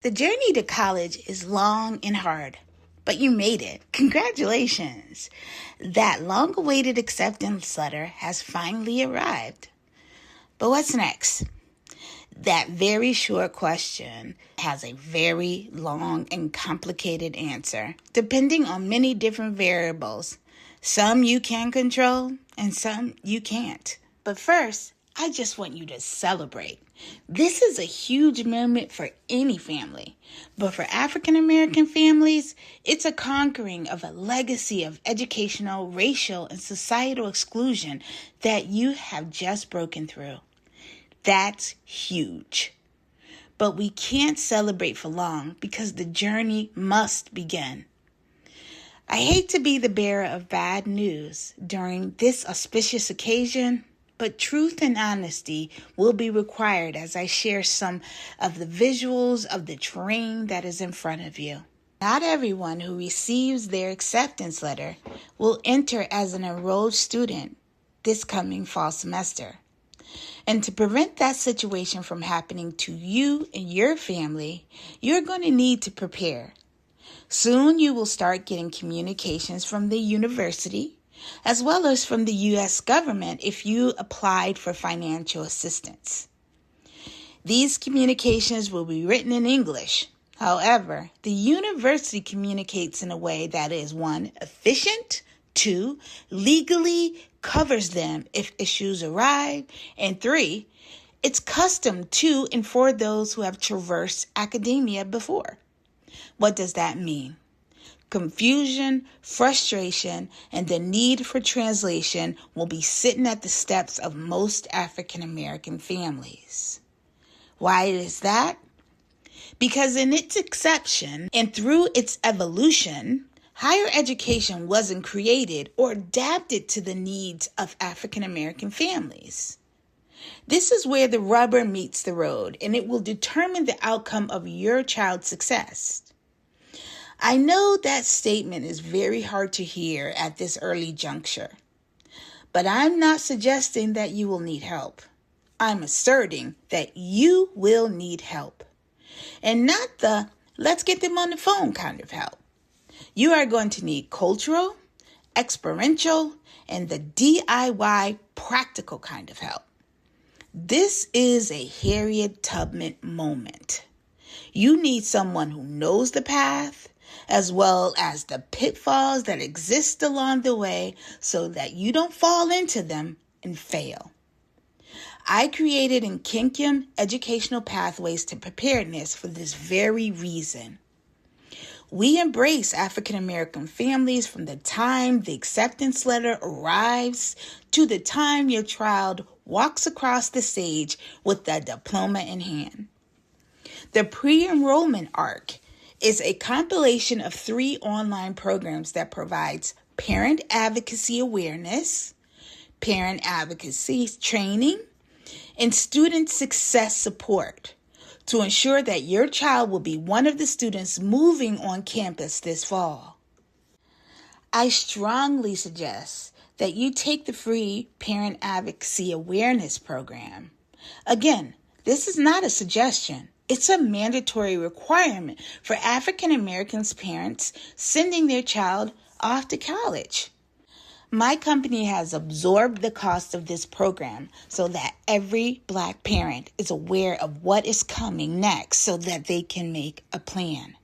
The journey to college is long and hard, but you made it. Congratulations! That long-awaited acceptance letter has finally arrived. But what's next? That very short question has a very long and complicated answer, depending on many different variables. Some you can control, and some you can't. But first, I just want you to celebrate. This is a huge moment for any family, but for African American families, it's a conquering of a legacy of educational, racial, and societal exclusion that you have just broken through. That's huge. But we can't celebrate for long because the journey must begin. I hate to be the bearer of bad news during this auspicious occasion, but truth and honesty will be required as I share some of the visuals of the terrain that is in front of you. Not everyone who receives their acceptance letter will enter as an enrolled student this coming fall semester. And to prevent that situation from happening to you and your family, you're going to need to prepare. Soon you will start getting communications from the university, as well as from the U.S. government if you applied for financial assistance. These communications will be written in English. However, the university communicates in a way that is 1, efficient, 2, legally covers them if issues arise, and 3, it's custom to and for those who have traversed academia before. What does that mean? Confusion, frustration, and the need for translation will be sitting at the steps of most African American families. Why is that? Because in its inception and through its evolution, higher education wasn't created or adapted to the needs of African American families. This is where the rubber meets the road, and it will determine the outcome of your child's success. I know that statement is very hard to hear at this early juncture, but I'm not suggesting that you will need help. I'm asserting that you will need help, and not the let's get them on the phone kind of help. You are going to need cultural, experiential, and the DIY practical kind of help. This is a Harriet Tubman moment. You need someone who knows the path, as well as the pitfalls that exist along the way so that you don't fall into them and fail. I created Nkyinkyim Educational Pathways to Preparedness for this very reason. We embrace African American families from the time the acceptance letter arrives to the time your child walks across the stage with the diploma in hand. The Pre Enrollment Arc is a compilation of 3 online programs that provides Parent Advocacy Awareness, Parent Advocacy Training, and Student Success Support to ensure that your child will be one of the students moving on campus this fall. I strongly suggest that you take the free Parent Advocacy Awareness Program. Again, this is not a suggestion. It's a mandatory requirement for African Americans parents sending their child off to college. My company has absorbed the cost of this program so that every Black parent is aware of what is coming next so that they can make a plan.